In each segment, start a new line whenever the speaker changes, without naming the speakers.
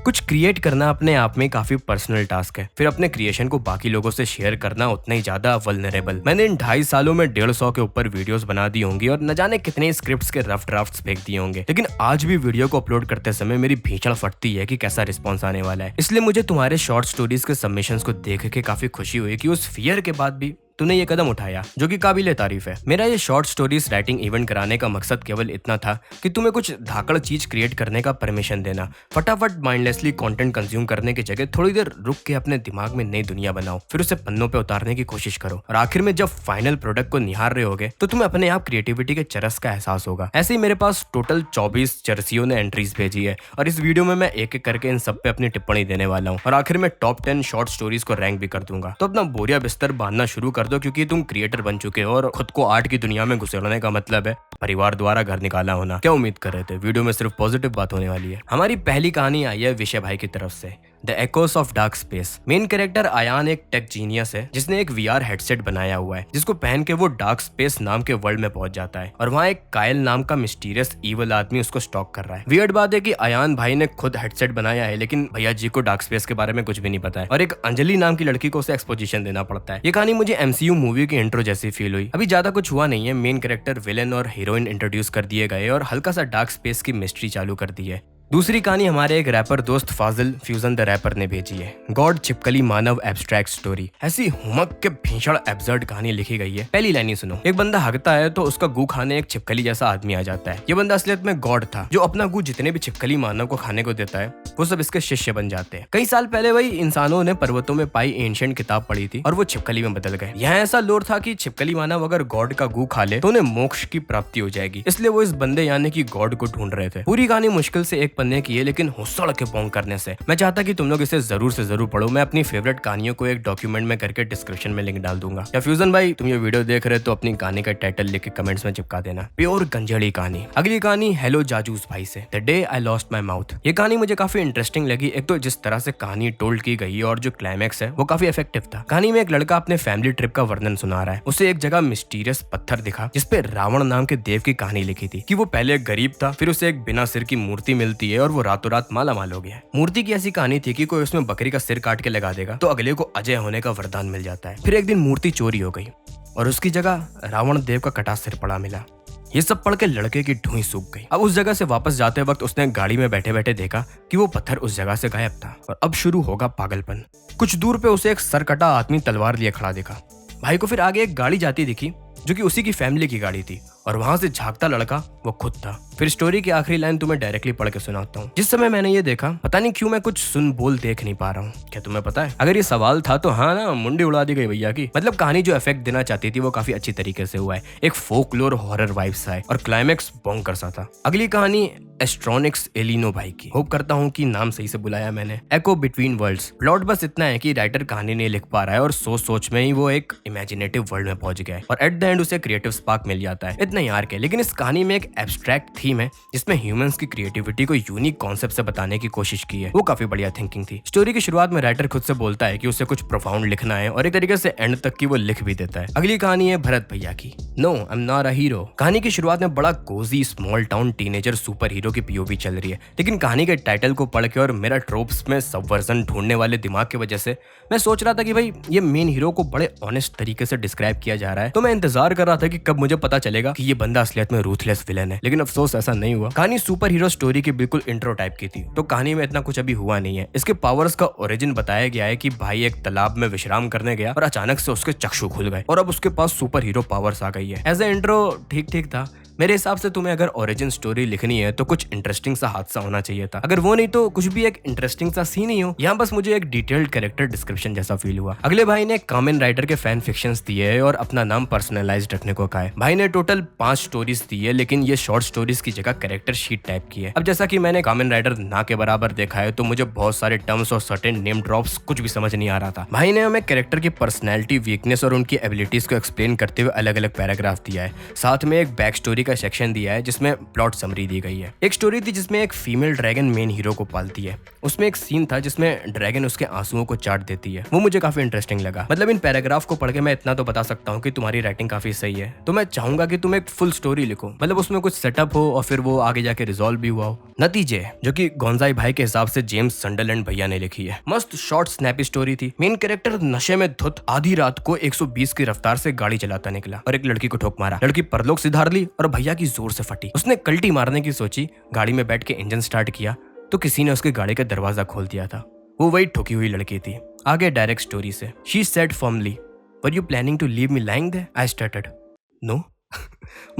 कुछ क्रिएट करना अपने आप में काफी पर्सनल टास्क है, फिर अपने क्रिएशन को बाकी लोगों से शेयर करना उतना ही ज्यादा वल्नरेबल। मैंने इन 2.5 सालों में 150 के ऊपर वीडियोस बना दी होंगी और न जाने कितने स्क्रिप्ट्स के रफ ड्राफ्ट्स फेंक दिए होंगे, लेकिन आज भी वीडियो को अपलोड करते समय मेरी भीषण फटती है कि कैसा रिस्पॉन्स आने वाला है। इसलिए मुझे तुम्हारे शॉर्ट स्टोरीज के सबमिशंस को देख के काफी खुशी हुई कि उस फियर के बाद भी तूने ये कदम उठाया, जो कि काबिले तारीफ है। मेरा ये शॉर्ट स्टोरीज राइटिंग इवेंट कराने का मकसद केवल इतना था कि तुम्हें कुछ धाकड़ चीज क्रिएट करने का परमिशन देना। फटाफट माइंडलेसली कंटेंट कंज्यूम करने की जगह थोड़ी देर रुक के अपने दिमाग में नई दुनिया बनाओ, फिर उसे पन्नों पे उतारने की कोशिश करो और आखिर में जब फाइनल प्रोडक्ट को निहार रहे होगे तो तुम्हें अपने आप क्रिएटिविटी के चरस का एहसास होगा। ऐसे ही मेरे पास टोटल 24 चरसियों ने एंट्रीज भेजी है और इस वीडियो में मैं एक एक करके इन सब पे अपनी टिप्पणी देने वाला हूँ और आखिर में टॉप 10 शॉर्ट स्टोरीज को रैंक भी कर दूंगा। तो अपना बोरिया बिस्तर बांधना शुरू कर दो, क्योंकि तुम क्रिएटर बन चुके हो और खुद को आर्ट की दुनिया में घुसेड़ने का मतलब है परिवार द्वारा घर निकाला होना। क्या उम्मीद कर रहे थे? वीडियो में सिर्फ पॉजिटिव बात होने वाली है। हमारी पहली कहानी आई है विषय भाई की तरफ से, the echoes of dark space. Main character Ayaan एक टेक जीनियस है जिसने एक VR हेडसेट बनाया हुआ है, जिसको पहन के वो डार्क स्पेस नाम के वर्ल्ड में पहुंच जाता है और वहाँ एक कायल नाम का मिस्टीरियस ईवल आदमी उसको स्टॉक कर रहा है। वियर्ड बात है कि आयान भाई ने खुद हेडसेट बनाया है, लेकिन भैया जी को डार्क स्पेस के बारे में कुछ भी नहीं पता है और एक अंजलि नाम की लड़की को उसे एक्सपोजिशन देना पड़ता है। ये कहानी मुझे MCU मूवी की इंट्रो जैसी फील हुई। अभी ज्यादा कुछ हुआ नहीं है, मेन कैरेक्टर, विलेन और हीरोइन इंट्रोड्यूस कर दिए गए और हल्का सा डार्क स्पेस की मिस्ट्री चालू कर दी है। दूसरी कहानी हमारे एक रैपर दोस्त फाजिल फ्यूजन द रैपर ने भेजी है, गॉड छिपकली मानव एब्स्ट्रैक्ट स्टोरी। ऐसी हुमक के भीषण एब्सर्ड कहानी लिखी गई है। पहली लाइन ही सुनो। एक बंदा हगता है तो उसका गू खाने एक छिपकली जैसा आदमी आ जाता है। ये बंदा असलियत में गॉड था जो अपना गू जितने भी छिपकली मानव को खाने को देता है वो सब इसके शिष्य बन जाते हैं। कई साल पहले वही इंसानों ने पर्वतों में पाई एंशिएंट किताब पढ़ी थी और वो छिपकली में बदल गए। यहाँ ऐसा लोर था कि छिपकली मानव अगर गॉड का गू खा ले तो उन्हें मोक्ष की प्राप्ति हो जाएगी, इसलिए वो इस बंदे यानी कि गॉड को ढूंढ रहे थे। पूरी कहानी मुश्किल से एक पन्ने की है, लेकिन हुस्सड़ के पोंग करने से मैं चाहता कि तुम लोग इसे जरूर से जरूर पढ़ो। मैं अपनी फेवरेट कहानियों को एक डॉक्यूमेंट में करके डिस्क्रिप्शन में लिंक डाल दूंगा। या फ्यूजन भाई तुम ये वीडियो देख रहे हो तो अपनी कहानी का टाइटल लिख के कमेंट्स में चिपका देना। प्योर गंजेड़ी कहानी। अगली कहानी हेलो जाजूस भाई से, the day I lost my mouth. ये कहानी मुझे काफी इंटरेस्टिंग लगी। एक तो जिस तरह से कहानी टोल्ड की गई और जो क्लाइमैक्स है वो काफी इफेक्टिव था। कहानी में एक लड़का अपने फैमिली ट्रिप का वर्णन सुना रहा है। उसे एक जगह मिस्टीरियस पत्थर दिखा जिसपे रावण नाम के देव की कहानी लिखी थी कि वो पहले एक गरीब था, फिर उसे एक बिना सिर की मूर्ति मिलती है और वो रातों रात माला माल हो गया। मूर्ति की ऐसी कहानी थी कि कोई उसमें बकरी का सिर काट के लगा देगा तो अगले को अजय होने का वरदान मिल जाता है। फिर एक दिन मूर्ति चोरी हो गई और उसकी जगह रावण देव का कटा सिर पड़ा मिला। ये सब पढ़ के लड़के की ढूंढ सूख गई। अब उस जगह से वापस जाते वक्त उसने गाड़ी में बैठे बैठे देखा कि वो पत्थर उस जगह से गायब था और अब शुरू होगा पागलपन। कुछ दूर पे उसे एक सर कटा आदमी तलवार लिए खड़ा दिखा। भाई को फिर आगे एक गाड़ी जाती दिखी जो कि उसी की फैमिली की गाड़ी थी और वहां से झांकता लड़का वो खुद था। फिर स्टोरी की आखिरी लाइन तुम्हें डायरेक्टली पढ़ के सुनाता हूँ। जिस समय मैंने ये देखा पता नहीं क्यों मैं कुछ सुन बोल देख नहीं पा रहा हूँ। क्या तुम्हें पता है? अगर ये सवाल था तो हाँ ना, मुंडी उड़ा दी गई भैया की। मतलब कहानी जो इफेक्ट देना चाहती थी वो काफी अच्छी तरीके से हुआ है। एक फोकलोर हॉरर वाइब्स आए और क्लाइमैक्स बोंकर सा था। अगली कहानी एस्ट्रोनिक्स एलिनो भाई की। होप करता हूँ कि नाम सही से बुलाया मैंने। एको बिटवीन वर्ल्ड्स। प्लॉट बस इतना है कि राइटर कहानी नहीं लिख पा रहा है और सोच में ही वो एक इमेजिनेटिव वर्ल्ड में पहुंच गया है और एट द एंड उसे क्रिएटिव स्पार्क मिल जाता है। इतना ही आर्क है, लेकिन इस कहानी में एक एब्स्ट्रैक्ट थीम है जिसमें ह्यूमंस की क्रिएटिविटी को यूनिक कॉन्सेप्ट से बताने की कोशिश की है। वो काफी बढ़िया थिंकिंग थी। स्टोरी की शुरुआत में राइटर खुद से बोलता है कि उसे कुछ प्रोफाउंड लिखना है और एक तरीके से एंड तक की वो लिख भी देता है। अगली कहानी है भरत भैया की, no I am not a hero. कहानी की शुरुआत में बड़ा cozy small town teenager super hero की POV चल रही है, लेकिन कहानी के टाइटल को पढ़ के और मेरा ट्रोप्स में सबवर्जन ढूंढने वाले दिमाग की वजह से मैं सोच रहा था कि भाई ये मेन हीरो को बड़े ऑनेस्ट तरीके से डिस्क्राइब किया जा रहा है, तो मैं इंतजार कर रहा था कि कब मुझे पता चलेगा कि ये बंदा असलियत में रूथलेस विलेन है। लेकिन अफसोस ऐसा नहीं हुआ। कहानी सुपर हीरो स्टोरी की बिल्कुल इंट्रो टाइप की थी, तो कहानी में इतना कुछ अभी हुआ नहीं है। इसके पावर्स का ओरिजिन बताया गया है कि भाई एक तालाब में विश्राम करने गया और अचानक से उसके चक्षु खुल गए और अब उसके पास सुपर हीरो पावर्स आ गई है। एज ए इंट्रो ठीक था। मेरे हिसाब से तुम्हें अगर ओरिजिन स्टोरी लिखनी है तो कुछ इंटरेस्टिंग सा हादसा होना चाहिए था। अगर वो नहीं तो कुछ भी एक इंटरेस्टिंग सा सीन ही हो। यहाँ बस मुझे एक डिटेल्ड कैरेक्टर डिस्क्रिप्शन जैसा फील हुआ। अगले भाई ने कामेन राइटर के फैन फिक्शंस दिए है और अपना नाम पर्सनलाइज रखने को कहा है। भाई ने टोटल 5 स्टोरीज दी है, लेकिन ये शॉर्ट स्टोरीज की जगह कैरेक्टर शीट टाइप की है। अब जैसा कि मैंने कामेन राइटर ना के बराबर देखा है तो मुझे बहुत सारे टर्म्स और सर्टेन नेम ड्रॉप्स कुछ भी समझ नहीं आ रहा था। भाई ने हमें कैरेक्टर की पर्सनैलिटी, वीकनेस और उनकी एबिलिटीज को एक्सप्लेन करते हुए अलग अलग पैराग्राफ दिया है। साथ में एक बैक स्टोरी का सेक्शन दिया है जिसमें प्लॉट समरी दी गई है। एक स्टोरी थी जिसमें एक फीमेल ड्रैगन मेन हीरो को पालती है। उसमें एक सीन था जिसमें ड्रैगन उसके आंसुओं को चाट देती है। वो मुझे काफी इंटरेस्टिंग लगा। मतलब इन पैराग्राफ को पढ़ के मैं इतना तो बता सकता हूँ कि तुम्हारी राइटिंग काफी सही है, तो मैं चाहूंगा कि तुम एक फुल स्टोरी लिखो, मतलब उसमें कुछ सेटअप हो और फिर वो आगे जाके रिजॉल्व भी हुआ हो। नतीजे जो कि गोंजाई भाई के हिसाब से जेम्स संडरलैंड भैया ने लिखी है। मस्त शॉर्ट स्नैपी स्टोरी थी। मेन कैरेक्टर नशे में धुत आधी रात को 120 की रफ्तार से गाड़ी चलाता निकला और एक लड़की को ठोक मारा। लड़की परलोक सिधार ली और भैया की जोर से फटी। उसने कल्टी मारने की सोची, गाड़ी में बैठ के इंजन स्टार्ट किया तो किसी ने उसके गाड़ी का दरवाजा खोल दिया था। वो वही ठोकी हुई लड़की थी। आगे डायरेक्ट स्टोरी से। She said formally, were you planning to leave me lying there? I started, no.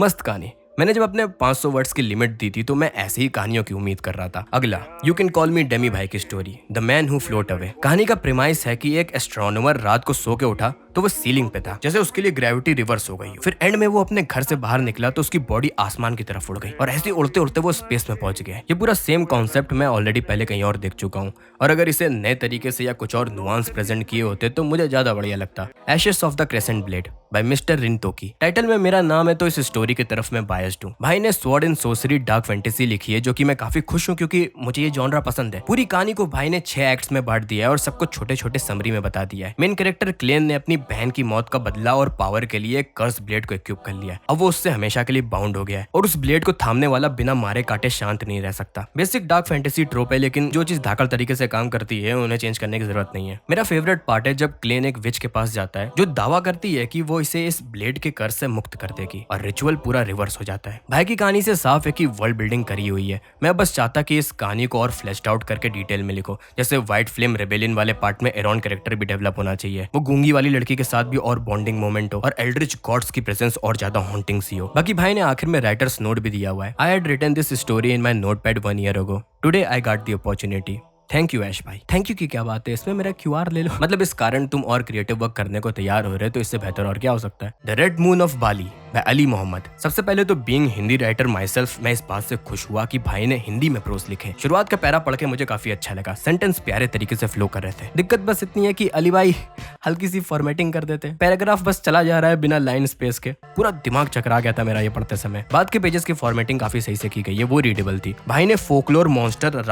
मस्त कहानी। मैंने जब अपने 500 वर्ड्स की लिमिट दी थी तो मैं ऐसी ही कहानियों की उम्मीद कर रहा था। अगला, you can call me Demi भाई की story, the man who float away. कहानी का प्रीमाइस है कि एक एस्ट्रोनॉमर रात को सो के उठा तो वो सीलिंग पे था, जैसे उसके लिए ग्रेविटी रिवर्स हो गई। फिर एंड में वो अपने घर से बाहर निकला तो उसकी बॉडी आसमान की तरफ उड़ गई और ऐसे उड़ते उड़ते वो स्पेस में पहुंच गया। ये पूरा सेम कॉन्सेप्ट मैं ऑलरेडी पहले कहीं और देख चुका हूँ, और अगर इसे नए तरीके से या कुछ और नुआंस प्रेजेंट किए होते तो मुझे ज्यादा बढ़िया लगता। Ashes of the crescent blade by mister Rintoki. Title में मेरा नाम है तो इस स्टोरी की तरफ मैं बायस्ड हूँ। भाई ने स्वॉर्ड एंड सोर्सरी डार्क फैंटेसी लिखी है, जो कि मैं काफी खुश हूँ क्योंकि मुझे ये जॉनरा पसंद है। पूरी कहानी को भाई ने 6 एक्ट्स में बांट दिया है और सबको छोटे छोटे समरी में बता दिया है। मेन कैरेक्टर क्लेन ने अपनी बहन की मौत का बदला और पावर के लिए एक कर्स ब्लेड को इक्विप कर लिया है। अब वो उससे हमेशा के लिए बाउंड हो गया है और उस ब्लेड को थामने वाला बिना मारे काटे शांत नहीं रह सकता। बेसिक डार्क फैंटेसी ट्रोप है, लेकिन जो चीज धाकड़ तरीके से काम करती है उन्हें चेंज करने की जरूरत नहीं है। मेरा फेवरेट पार्ट है जब क्लेन एक विच के पास जाता है जो दावा करती है कि वो इसे इस ब्लेड के कर्ज से मुक्त कर देगी और रिचुअल पूरा रिवर्स हो जाता है। भाई की कहानी से साफ है कि वर्ल्ड बिल्डिंग करी हुई है। मैं बस चाहता कि इस कहानी को और फ्लैश्ड आउट करके डिटेल में लिखो। जैसे व्हाइट फ्लेम रेबेलियन वाले पार्ट में एरॉन कैरेक्टर भी डेवलप होना चाहिए, वो गूंगी वाली लड़की के साथ भी और बॉन्डिंग मोमेंट हो और एल्ड्रिच गॉड्स की प्रेजेंस और ज्यादा हॉन्टिंग सी हो। बाकी भाई ने आखिर में राइटर्स नोट भी दिया हुआ है। I had written this story in my notepad 1 year ago. Today I got the opportunity. Thank you Ash भाई। थैंक यू की क्या बात है, इसमें मेरा QR ले लो। मतलब इस कारण तुम और क्रिएटिव वर्क करने को तैयार हो रहे, तो इससे बेहतर और क्या हो सकता है। The red moon of Bali by Ali Mohammad. सबसे पहले तो being Hindi writer myself, मैं इस बात से खुश हुआ कि भाई ने हिंदी में प्रोज लिखे। शुरुआत का पैरा पढ़ के मुझे काफी अच्छा लगा। सेंटेंस प्यारे तरीके से फ्लो कर रहे थे। दिक्कत बस इतनी है कि अली भाई हल्की सी फॉर्मेटिंग कर देते, पैराग्राफ बस चला जा रहा है बिना लाइन स्पेस के। पूरा दिमाग चकरा गया था मेरा ये पढ़ते समय। बाद के पेजेस की फॉर्मेटिंग काफी सही से की गई है, वो रीडेबल थी। भाई ने फोकलोर मॉन्स्टर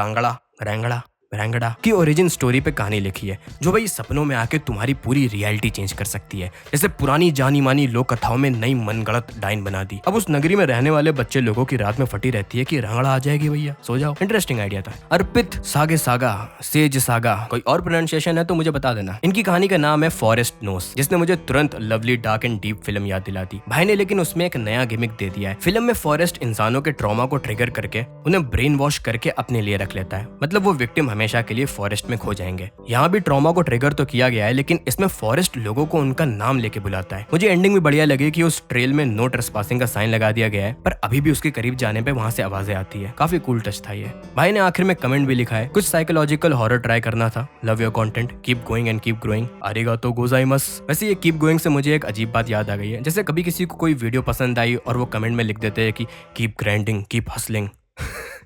रैंगड़ा की ओरिजिन स्टोरी पे कहानी लिखी है, जो भाई सपनों में आके तुम्हारी पूरी रियलिटी चेंज कर सकती है। जैसे पुरानी जानी मानी लोक कथाओं में नई मनगढ़ंत डाइन बना दी। अब उस नगरी में रहने वाले बच्चे लोगों की रात में फटी रहती है कि रंगड़ा आ जाएगी भैया, सो जाओ। इंटरेस्टिंग आइडिया था। अर्पित सागे सागा, सेज सागा, कोई और प्रोनाउंसिएशन है तो मुझे बता देना। इनकी कहानी का नाम है फॉरेस्ट नोस, जिसने मुझे तुरंत lovely dark and deep film याद दिला दी। भाई ने लेकिन उसमें एक नया गिमिक दे दिया है। फिल्म में फॉरेस्ट इंसानों के ट्रॉमा को ट्रिगर करके उन्हें ब्रेन वॉश करके अपने लिए रख लेता है। मतलब वो विक्टिम हमेशा के लिए फॉरेस्ट में खो जाएंगे। यहाँ भी ट्रॉमा को ट्रिगर तो किया गया है, लेकिन इसमें फॉरेस्ट लोगों को उनका नाम लेके बुलाता है। मुझे एंडिंग भी बढ़िया लगी कि उस ट्रेल में नो ट्रेसपासिंग का साइन लगा दिया गया है, पर अभी भी उसके करीब जाने पे वहाँ से आवाजें आती है। काफी कूल टच था ये। भाई ने आखिर में कमेंट भी लिखा है, कुछ साइकोलॉजिकल हॉरर ट्राई करना था। Love your content, keep going and keep growing, आरिगातो गोजाइमास। वैसे ये कीप गोइंग से मुझे एक अजीब बात याद आ गई है। जैसे कभी किसी को कोई वीडियो पसंद आई और वो कमेंट में लिख देते हैं कि कीप ग्राइंडिंग, कीप हसलिंग।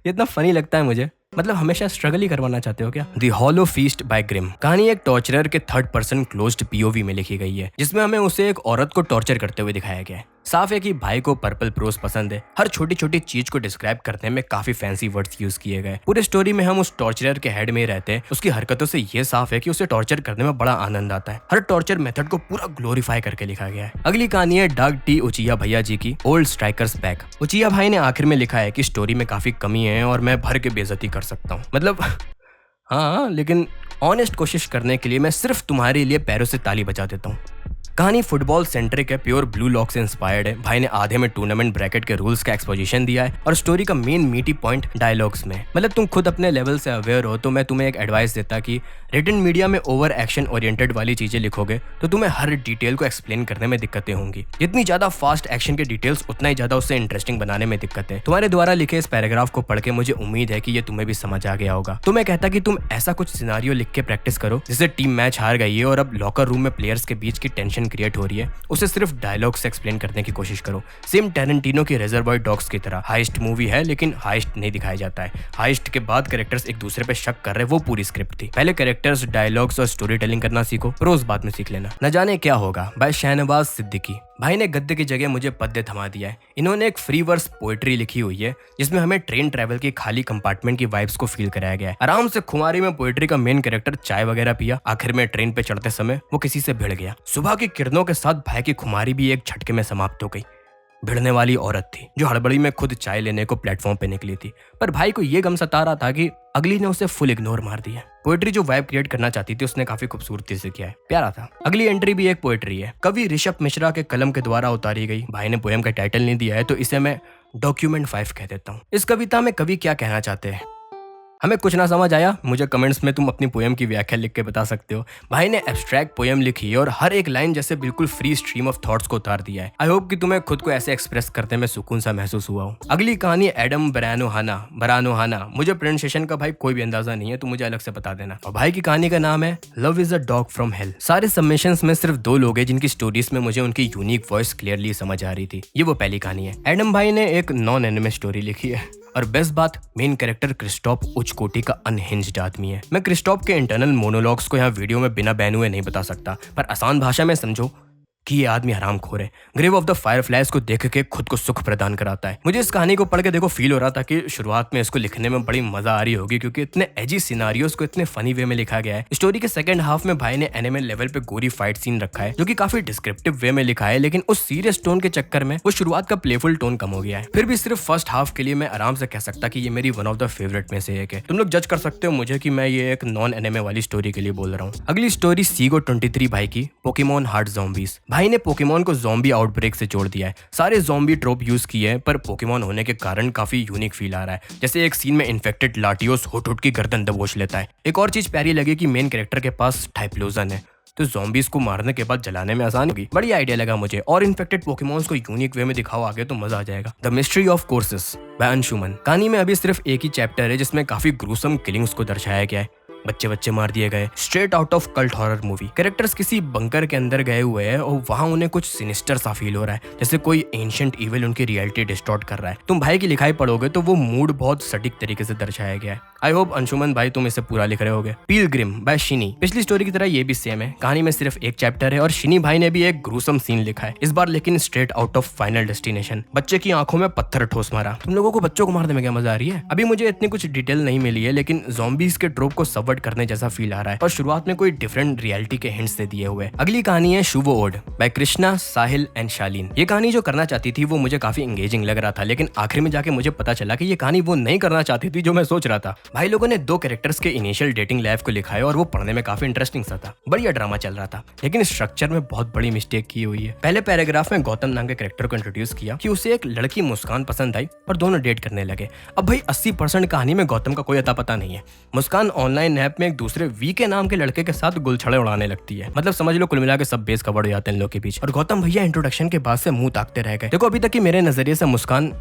ये इतना फनी लगता है मुझे। मतलब हमेशा स्ट्रगल ही करवाना चाहते हो क्या। The hollow feast by Grimm. कहानी एक टॉर्चरर के 3rd पर्सन क्लोज्ड POV में लिखी गई है, जिसमें हमें उसे एक औरत को टॉर्चर करते हुए दिखाया गया है। साफ है कि भाई को पर्पल प्रोज पसंद है। हर छोटी छोटी चीज को डिस्क्राइब करने में काफी फैंसी वर्ड्स यूज किए गए। पूरे स्टोरी में हम उस टॉर्चरर के हेड में ही रहते हैं। उसकी हरकतों से ये साफ है कि उसे टॉर्चर करने में बड़ा आनंद आता है। हर टॉर्चर मेथड को पूरा ग्लोरीफाई करके लिखा गया है। अगली कहानी है डार्क टी उचिया भैया जी की, ओल्ड स्ट्राइकर्स बैक। उचिया भाई ने आखिर में लिखा है कि स्टोरी में काफी कमी है और मैं भर के बेइज्जती कर सकता हूँ। मतलब हाँ, लेकिन ऑनेस्ट कोशिश करने के लिए मैं सिर्फ तुम्हारे लिए पैरों से ताली बजा देता हूँ। कहानी फुटबॉल सेंट्रिक है, प्योर ब्लू लॉक से इंस्पायर्ड है। भाई ने आधे में टूर्नामेंट ब्रैकेट के रूल्स का एक्सपोजिशन दिया है और स्टोरी का मेन मीटी पॉइंट डायलॉग्स में। मतलब तुम खुद अपने लेवल से अवेयर हो, तो मैं तुम्हें एक एडवाइस देता कि रिटन मीडिया में ओवर एक्शन ओरिएंटेड वाली चीजें लिखोगे तो तुम्हें हर डिटेल को एक्सप्लेन करने में दिक्कतें होंगी। जितनी ज्यादा फास्ट एक्शन के डिटेल्स, उतना ही ज्यादा उससे इंटरेस्टिंग बनाने में दिक्कत है। तुम्हारे द्वारा लिखे इस पैराग्राफ को पढ़ के मुझे उम्मीद है कि ये तुम्हें भी समझ आ गया होगा। तो मैं कहता कि तुम ऐसा कुछ सिनारियो लिख के प्रैक्टिस करो जिससे टीम मैच हार गई है और अब लॉकर रूम में प्लेयर्स के बीच की टेंशन क्रिएट हो रही है, उसे सिर्फ डायलॉग से एक्सप्लेन करने की कोशिश करो। सेम टैरेंटिनो की रिजर्वॉयर डॉग्स की तरह। हाइस्ट मूवी है लेकिन हाइस्ट नहीं दिखाया जाता है। हाइस्ट के बाद कैरेक्टर्स एक दूसरे पे शक कर रहे, वो पूरी स्क्रिप्ट थी। पहले कैरेक्टर्स, डायलॉग्स और स्टोरी टेलिंग करना सीखो, प्रोज बाद में सीख लेना। न जाने क्या होगा बाय शहनवाज सिद्दीकी। भाई ने गद्य की जगह मुझे पद्य थमा दिया है। इन्होंने एक फ्री वर्स पोएट्री लिखी हुई है जिसमें हमें ट्रेन ट्रैवल की खाली कंपार्टमेंट की वाइब्स को फील कराया गया है। आराम से खुमारी में पोएट्री का मेन कैरेक्टर चाय वगैरह पिया, आखिर में ट्रेन पे चढ़ते समय वो किसी से भिड़ गया। सुबह की किरणों के साथ भाई की खुमारी भी एक झटके में समाप्त हो गई। भिड़ने वाली औरत थी जो हड़बड़ी में खुद चाय लेने को प्लेटफॉर्म पे निकली थी, पर भाई को ये गम सता रहा था कि अगली ने उसे फुल इग्नोर मार दिया। पोएट्री जो वाइब क्रिएट करना चाहती थी उसने काफी खूबसूरती से किया है, प्यारा था। अगली एंट्री भी एक पोएट्री है, कवि ऋषभ मिश्रा के कलम के द्वारा उतारी गई। भाई ने पोएम का टाइटल नहीं दिया है तो इसे मैं डॉक्यूमेंट 5 कह देता हूँ। इस कविता में कवि क्या कहना चाहते हैं हमें कुछ ना समझ आया, मुझे कमेंट्स में तुम अपनी पोएम की व्याख्या लिख के बता सकते हो। भाई ने एब्स्ट्रैक्ट पोएम लिखी है और हर एक लाइन जैसे बिल्कुल फ्री स्ट्रीम ऑफ थॉट्स को उतार दिया है। आई होप कि तुम्हें खुद को ऐसे एक्सप्रेस करने में सुकून सा महसूस हुआ हो। अगली कहानी एडम बरानोहाना। मुझे प्रोनाउंसिएशन का भाई कोई भी अंदाजा नहीं है तो मुझे अलग से बता देना। और भाई की कहानी का नाम है love is a dog from hello. सारे सबमिशंस में सिर्फ 2 लोग हैं जिनकी स्टोरीज में मुझे उनकी यूनिक वॉइस क्लियरली समझ आ रही थी। ये वो पहली कहानी है। एडम भाई ने एक नॉन एनिमे स्टोरी लिखी है और बेस्ट बात, मेन कैरेक्टर क्रिस्टोफ उच्च कोटि का अनहिंज्ड आदमी है। मैं क्रिस्टोफ के इंटरनल मोनोलॉग्स को यहाँ वीडियो में बिना बैन हुए नहीं बता सकता, पर आसान भाषा में समझो कि ये आदमी हरामखोर है। ग्रेव ऑफ द फायरफ्लाइज को देख के खुद को सुख प्रदान कराता है। मुझे इस कहानी को पढ़ के देखो फील हो रहा था कि शुरुआत में इसको लिखने में बड़ी मजा आ रही होगी क्योंकि इतने एजी सिनारियोस को इतने फनी वे में लिखा गया है। स्टोरी के सेकंड हाफ में भाई ने एनिमे लेवल पे गोरी फाइट सीन रखा है जो कि काफी डिस्क्रिप्टिव वे में लिखा है, लेकिन उस सीरियस टोन के चक्कर में वो शुरुआत का प्लेफुल टोन कम हो गया है। फिर भी सिर्फ फर्स्ट हाफ के लिए मैं आराम से कह सकता कि ये मेरी वन ऑफ द फेवरेट में से एक है। तुम लोग जज कर सकते हो मुझे कि मैं ये एक नॉन एनिमे वाली स्टोरी के लिए बोल रहा हूँ। अगली स्टोरी सीगो 23 भाई की पोकेमॉन हार्ट ज़ॉम्बीज। भाई ने पोकेमॉन को ज़ॉम्बी आउटब्रेक से जोड़ दिया है। सारे ज़ॉम्बी ट्रोप यूज किए हैं पर पोकेमॉन होने के कारण काफी यूनिक फील आ रहा है। जैसे एक सीन में इन्फेक्टेड लाटियोस हुट की गर्दन दबोच लेता है। एक और चीज प्यारी लगी कि मेन कैरेक्टर के पास टाइप्लोजन है तो ज़ॉम्बीज को मारने के बाद जलाने में आसान होगी। बढ़िया आइडिया लगा मुझे। और इन्फेक्टेड पोकेमॉन्स को यूनिक वे में दिखाओ आगे तो मजा आ जाएगा। The mystery of courses by Anshuman. कहानी में अभी सिर्फ एक ही चैप्टर है जिसमें काफी ग्रूसम किलिंग्स को दर्शाया गया है। बच्चे मार दिए गए, straight out of cult horror movie. Characters किसी बंकर के अंदर गए हुए हैं और वहां उन्हें कुछ सिनिस्टर सा फील हो रहा है, जैसे कोई एंशिएंट इविल उनकी रियलिटी डिस्टॉर्ट कर रहा है। तुम भाई की लिखाई पढ़ोगे तो वो मूड बहुत सटीक तरीके से दर्शाया गया है। आई होप अंशुमन भाई तुम इसे पूरा लिख रहे होगे। Pilgrim by Shiny. पिछली स्टोरी की तरह ये भी सेम है, कहानी में सिर्फ एक चैप्टर है और शिनी भाई ने भी एक ग्रूसम सीन लिखा है, इस बार लेकिन straight out of final destination. बच्चे की आंखों में पत्थर ठोस मारा। तुम लोगों को बच्चों को मारने में क्या मजा आ रही है? अभी मुझे इतनी कुछ डिटेल नहीं मिली है लेकिन ज़ॉम्बीज के ट्रोप को सबवर्ट करने जैसा फील आ रहा है और शुरुआत में कोई डिफरेंट रियलिटी के हिंट्स दे दिए हुए। अगली कहानी है Shubho ode by Krishna, Sahil and Shaleen. ये कहानी जो करना चाहती थी वो मुझे काफी एंगेजिंग लग रहा था, लेकिन आखिर में जाके मुझे पता चला कि ये कहानी वो नहीं करना चाहती थी जो मैं सोच रहा था। भाई लोगों ने 2 कैरेक्टर्स के इनिशियल डेटिंग लाइफ को लिखा है और वो पढ़ने में काफी इंटरेस्टिंग सा था। बढ़िया ड्रामा चल रहा था, लेकिन स्ट्रक्चर में बहुत बड़ी मिस्टेक की हुई है। पहले पैराग्राफ में गौतम नाम के कैरेक्टर को इंट्रोड्यूस किया कि उसे एक लड़की मुस्कान पसंद आई और दोनों डेट करने लगे। अब भाई 80% कहानी में गौतम का कोई अता पता नहीं है। मुस्कान ऑनलाइन ऐप में एक दूसरे वी के नाम के लड़के के साथ गुलछड़े उड़ाने लगती है। मतलब समझ लो कुल मिला के सब बेस कवर हो जाते हैं इन लोग के बीच। और गौतम भैया इंट्रोडक्शन के बाद से मुंह ताकते रह गए। देखो अभी तक की मेरे नजरिए से मुस्कान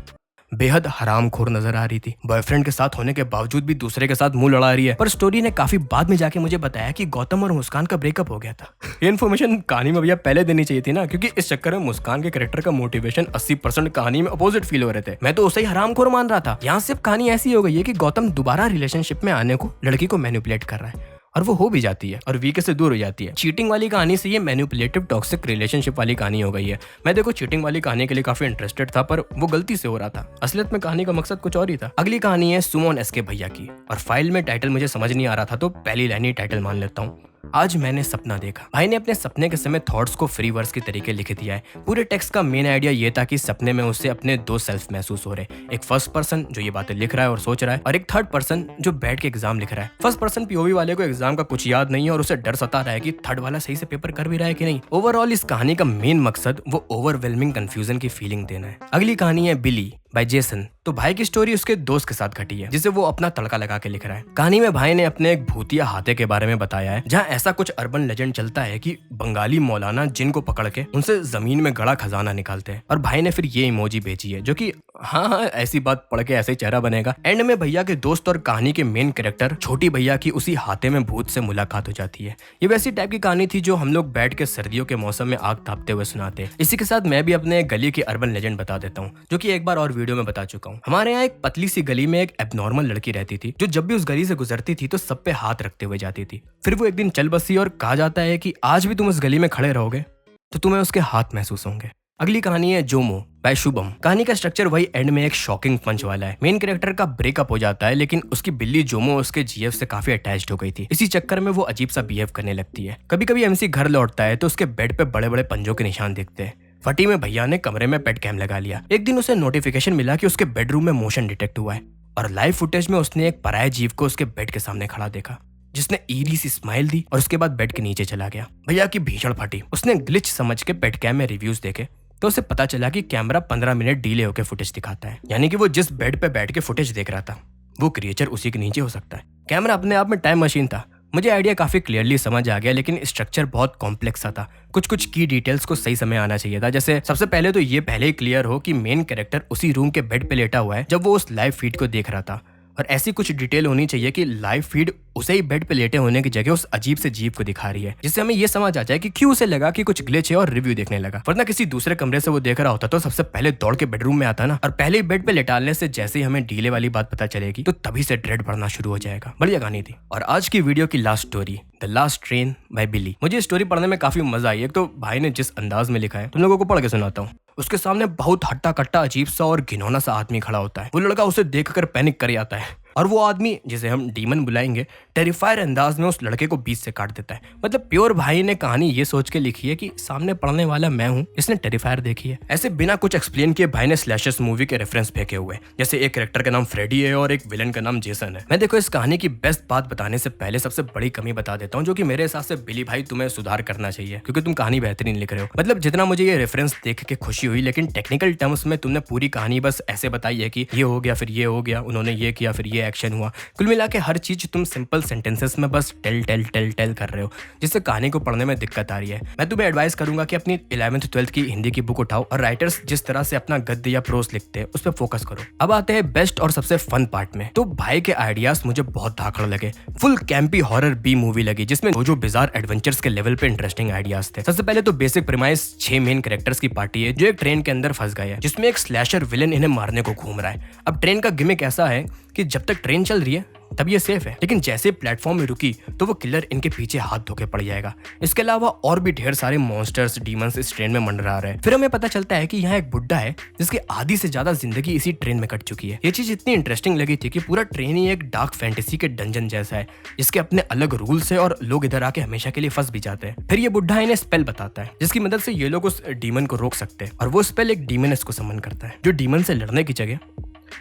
बेहद हरामखोर नजर आ रही थी। बॉयफ्रेंड के साथ होने के बावजूद भी दूसरे के साथ मुंह लड़ा रही है। पर स्टोरी ने काफी बाद में जाके मुझे बताया कि गौतम और मुस्कान का ब्रेकअप हो गया था। ये इन्फॉर्मेशन कहानी में भैया पहले देनी चाहिए थी ना, क्योंकि इस चक्कर में मुस्कान के कैरेक्टर का मोटिवेशन 80% कहानी में अपोजिट फील हो रहे थे। मैं तो उसे ही हरामखोर मान रहा था। यहाँ सिर्फ कहानी ऐसी हो गई है कि गौतम दोबारा रिलेशनशिप में आने को लड़की को मैनिपुलेट कर रहा है और वो हो भी जाती है और वीके से दूर हो जाती है। चीटिंग वाली कहानी से ये मैनिपुलेटिव टॉक्सिक रिलेशनशिप वाली कहानी हो गई है। मैं देखो चीटिंग वाली कहानी के लिए काफी इंटरेस्टेड था पर वो गलती से हो रहा था। असलियत में कहानी का मकसद कुछ और ही था। अगली कहानी है सुमोन एसके भैया की और फाइल में टाइटल मुझे समझ नहीं आ रहा था तो पहली लाइन ही टाइटल मान लेता हूँ। आज मैंने सपना देखा। भाई ने अपने सपने के समय थॉट्स को फ्री वर्स के तरीके लिख दिया है। पूरे टेक्स्ट का मेन आइडिया ये था कि सपने में उसे अपने 2 सेल्फ महसूस हो रहे, एक फर्स्ट पर्सन जो ये बातें लिख रहा है और सोच रहा है और एक थर्ड पर्सन जो बैठ के एग्जाम लिख रहा है। फर्स्ट पर्सन पीओवी वाले को एग्जाम का कुछ याद नहीं है और उसे डर सता रहा है कि थर्ड वाला सही से पेपर कर भी रहा है कि नहीं। ओवरऑल इस कहानी का मेन मकसद वो ओवरवेलमिंग कंफ्यूजन की फीलिंग देना है। अगली कहानी है बिली बाय जेसन। तो भाई की स्टोरी उसके दोस्त के साथ घटी है जिसे वो अपना तड़का लगा के लिख रहा है। कहानी में भाई ने अपने एक भूतिया हाथे के बारे में बताया है जहाँ ऐसा कुछ अर्बन लेजेंड चलता है कि बंगाली मौलाना जिन को पकड़ के उनसे जमीन में गड़ा खजाना निकालते हैं। और भाई ने फिर ये इमोजी भेजी है जो कि हाँ ऐसी बात पढ़ के ऐसे ही चेहरा बनेगा। एंड में भैया के दोस्त और कहानी के मेन कैरेक्टर छोटी भैया की उसी हाथे में भूत से मुलाकात हो जाती है। ये वैसी टाइप की कहानी थी जो हम लोग बैठ के सर्दियों के मौसम में आग तापते हुए सुनाते हैं। इसी के साथ मैं भी अपने गली की अर्बन लेजेंड बता देता हूँ जो कि एक बार और वीडियो में बता चुका हूँ। हमारे यहाँ एक पतली सी गली में एक एबनॉर्मल लड़की रहती थी जो जब भी उस गली से गुजरती थी तो सब पे हाथ रखते हुए जाती थी। फिर वो एक दिन चल बसी और कहा जाता है कि आज भी तुम उस गली में खड़े रहोगे तो तुम्हें उसके हाथ महसूस होंगे। अगली कहानी है जोमो बाय शुभम। कहानी का स्ट्रक्चर वही एंड में एक शॉकिंग पंच वाला है। मेन कैरेक्टर का ब्रेकअप हो जाता है, लेकिन उसकी बिल्ली जोमो उसके जीएफ से काफी अटैच्ड हो गई थी। इसी चक्कर में वो अजीब सा बिहेव करने लगती है। कभी कभी एमसी घर लौटता है तो उसके बेड पे बड़े बड़े पंजों के निशान दिखते हैं। फटी में भैया ने कमरे में पेट कैम लगा लिया। एक दिन उसे नोटिफिकेशन मिला कि उसके बेडरूम में मोशन डिटेक्ट हुआ है और लाइव फुटेज में उसने एक पराये जीव को उसके बेड के सामने खड़ा देखा, जिसने ईरी सी स्माइल दी और उसके बाद बेड के नीचे चला गया। भैया की भीषण फटी। उसने ग्लिच समझ के पेट कैम में रिव्यूज देखे तो उसे पता चला कि कैमरा 15 मिनट डिले होकर फुटेज दिखाता है, यानी कि वो जिस बेड पे बैठ के फुटेज देख रहा था वो क्रिएचर उसी के नीचे हो सकता है। कैमरा अपने आप में टाइम मशीन था। मुझे आइडिया काफी क्लियरली समझ आ गया, लेकिन स्ट्रक्चर बहुत कॉम्प्लेक्स सा था। कुछ की डिटेल्स को सही समय आना चाहिए था। जैसे सबसे पहले तो ये पहले ही क्लियर हो कि मेन कैरेक्टर उसी रूम के बेड पे लेटा हुआ है जब वो उस लाइव फीड को देख रहा था, और ऐसी कुछ डिटेल होनी चाहिए कि लाइव फीड उसे ही बेड पे लेटे होने की जगह उस अजीब से जीव को दिखा रही है, जिससे हमें ये समझ आ जाए कि क्यों उसे लगा कि कुछ ग्लिच है और रिव्यू देखने लगा। वरना किसी दूसरे कमरे से वो देख रहा होता तो सबसे पहले दौड़ के बेडरूम में आता ना, और पहले ही बेड पे लेटालने से जैसे ही हमें डीले वाली बात पता चलेगी तो तभी से ड्रेड बढ़ना शुरू हो जाएगा। बढ़िया कहानी थी। और आज की वीडियो की last story, the last train by Billy. मुझे स्टोरी पढ़ने में काफी मजा आई। एक तो भाई ने जिस अंदाज में लिखा है तुम लोगों को पढ़ के सुनाता हूँ। उसके सामने बहुत हट्टा कट्टा अजीब सा और घिनौना सा आदमी खड़ा होता है। वो लड़का उसे देखकर पैनिक कर आता है और वो आदमी, जिसे हम डीमन बुलाएंगे, टेरिफायर अंदाज में उस लड़के को बीच से काट देता है। मतलब प्योर भाई ने कहानी ये सोच के लिखी है कि सामने पढ़ने वाला मैं हूँ, इसने टेरिफायर देखी है। ऐसे बिना कुछ एक्सप्लेन किए भाई ने स्लैशर्स मूवी के रेफरेंस फेंके हुए, जैसे एक कैरेक्टर का नाम फ्रेडी है और एक विलन का नाम जेसन है। मैं देखो इस कहानी की बेस्ट बात बताने से पहले सबसे बड़ी कमी बता देता हूँ, जो कि मेरे हिसाब से बिली भाई तुम्हें सुधार करना चाहिए, क्योंकि तुम कहानी बेहतरीन लिख रहे हो। मतलब जितना मुझे ये रेफरेंस देख के खुशी हुई, लेकिन टेक्निकल टर्म्स में तुमने पूरी कहानी बस ऐसे बताई है कि ये हो गया फिर ये हो गया, उन्होंने ये किया फिर ये एक्शन हुआ। कुल मिला के हर चीज तुम सिंपल सेंटेंसेस में बस टेल टेल टेल टेल कर रहे हो, जिससे कहानी को पढ़ने में दिक्कत आ रही है। मैं तुम्हें एडवाइस करूंगा कि अपनी 11th 12th की हिंदी की बुक उठाओ और राइटर्स जिस तरह से अपना गद्य या प्रोस लिखते हैं उस पर फोकस करो। अब आते हैं बेस्ट और सबसे फन पार्ट में। तो भाई के आइडियाज मुझे बहुत धाकड़ लगे। फुल कैंपी हॉरर बी मूवी लगी, जिसमें जो बिजार एडवेंचर्स के लेवल पे इंटरेस्टिंग आइडियाज थे। सबसे पहले तो बेसिक प्रीमाइस 6 मेन कैरेक्टर्स की पार्टी है जो एक ट्रेन के अंदर फंस गए हैं, जिसमें एक स्लैशर विलेन इन्हें मारने को घूम रहा है। अब ट्रेन का गिमिक ऐसा है कि जब तक ट्रेन चल रही है तब ये सेफ है, लेकिन जैसे प्लेटफॉर्म में रुकी तो वो किलर इनके पीछे हाथ धोके पड़ जाएगा। इसके अलावा और भी ढेर सारे मॉन्स्टर्स डीमंस इस ट्रेन में मंडरा रहे हैं। फिर हमें पता चलता है कि यहाँ एक बुड्ढा है जिसकी आधी से ज्यादा जिंदगी इसी ट्रेन में कट चुकी है। ये चीज इतनी इंटरेस्टिंग लगी थी कि पूरा ट्रेन ही एक डार्क फैंटेसी के डंजन जैसा है, जिसके अपने अलग रूल्स है और लोग इधर आके हमेशा के लिए फंस भी जाते हैं। फिर ये बुड्ढा इन्हें स्पेल बताता है जिसकी मदद से ये लोग उस डीमन को रोक सकते हैं, और वो स्पेल एक डीमनस को समन करता है जो डीमन से लड़ने की जगह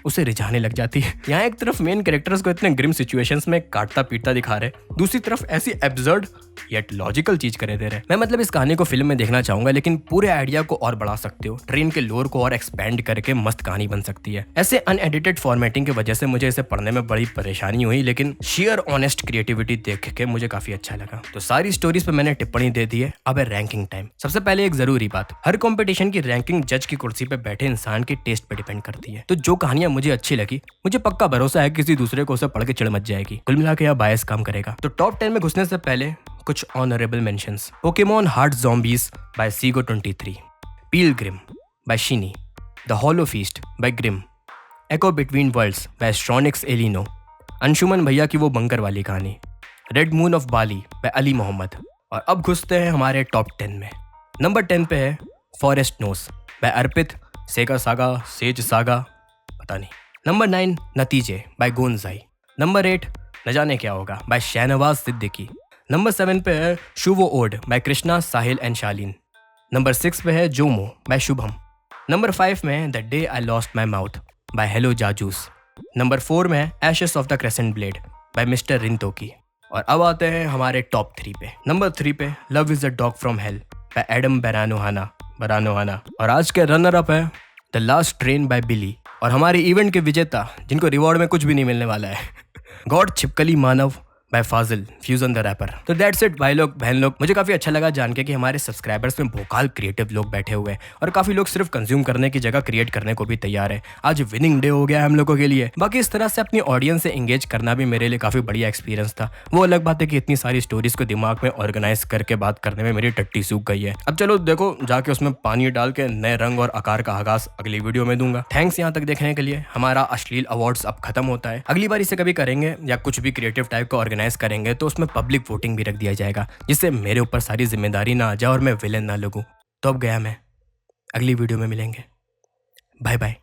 उसे रिझाने लग जाती है। यहाँ एक तरफ मेन कैरेक्टर्स को इतने ग्रिम सिचुएशंस में काटता पीटता दिखा रहे, दूसरी तरफ ऐसी एब्सर्ड येट लॉजिकल चीज करे दे रहे। मैं मतलब इस कहानी को फिल्म में देखना चाहूंगा, लेकिन पूरे आइडिया को और बढ़ा सकते हो। ट्रेन के लोर को और एक्सपेंड करके मस्त कहानी बन सकती है। ऐसे अनएडिटेड फॉर्मेटिंग की वजह से मुझे इसे पढ़ने में बड़ी परेशानी हुई, लेकिन शेयर ऑनेस्ट क्रिएटिविटी देख के मुझे काफी अच्छा लगा। तो सारी स्टोरीज पे मैंने टिप्पणी दे दी है। अब है रैंकिंग टाइम। सबसे पहले एक जरूरी बात, हर कॉम्पिटिशन की रैंकिंग जज की कुर्सी पे बैठे इंसान के टेस्ट पे डिपेंड करती है। तो जो कहानियां मुझे अच्छी लगी, मुझे पक्का भरोसा है किसी दूसरे को उसे पढ़ के चिढ़ मच जाएगी। कुल मिला के यह बायस काम करेगा। तो टॉप 10 में घुसने से पहले कुछ honourable mentions. Pokemon heart zombies by Seego 23, pilgrim by Shiny, the hollow feast by Grim, echo between worlds by Stronix Elino, Anshuman भैया की वो बंकर वाली कहानी, red moon of Bali by Ali Mohammad. और अब घुसते हैं हमारे टॉप 10 में। नंबर 10 पे है फॉरेस्ट नोस बाय अर्पित, सेगा सागा, सेज सागा, पता नहीं। नंबर 9 नतीजे बाय गोंजाई। नंबर 8 न जाने क्या होगा बाय शाहनवाज सिद्दीकी। नंबर 7 पे है Shubho ode by Krishna, Sahil and Shaleen. Number 6 पे है जोमो बाय शुभम। नंबर 5 में है the day I lost my mouth by Hello Jajoos. Number 4 में है ashes of the crescent blade by mister Rintoki. और अब आते हैं हमारे टॉप 3 पे। नंबर 3 पे love is a dog from hell by Adam Baranohana. और आज के रनर अप है the last train by Billy. और हमारे इवेंट के विजेता, जिनको रिवॉर्ड में कुछ भी नहीं मिलने वाला है, गॉड छिपकली मानव by Fazil fusion the rapper. तो दैट्स इट भाई लोग बहन लोग। मुझे काफी अच्छा लगा जान के कि हमारे सब्सक्राइबर्स में भोकाल क्रिएटिव लोग बैठे हुए हैं, और काफी लोग सिर्फ कंज्यूम करने की जगह क्रिएट करने को भी तैयार है। आज विनिंग डे हो गया हम लोगों के लिए। बाकी इस तरह से अपनी ऑडियंस से एंगेज करना भी मेरे लिए काफी बढ़िया एक्सपीरियंस था। वो अलग बात है कि इतनी सारी स्टोरीज को दिमाग में ऑर्गेनाइज करके बात करने में मेरी टट्टी सूख गई है। अब चलो देखो जाके उसमें पानी डाल के नए रंग और आकार का आगाज अगली वीडियो में दूंगा। थैंक्स यहाँ तक देखने के लिए। हमारा अश्लील अवार्ड्स अब खत्म होता है। अगली बार इसे कभी करेंगे या कुछ भी क्रिएटिव टाइप का ऑर्गेनाइज करेंगे तो में पब्लिक वोटिंग भी रख दिया जाएगा, जिससे मेरे ऊपर सारी जिम्मेदारी ना आ जाए और मैं विलेन ना लगूं। तो अब गया मैं। अगली वीडियो में मिलेंगे। Bye bye.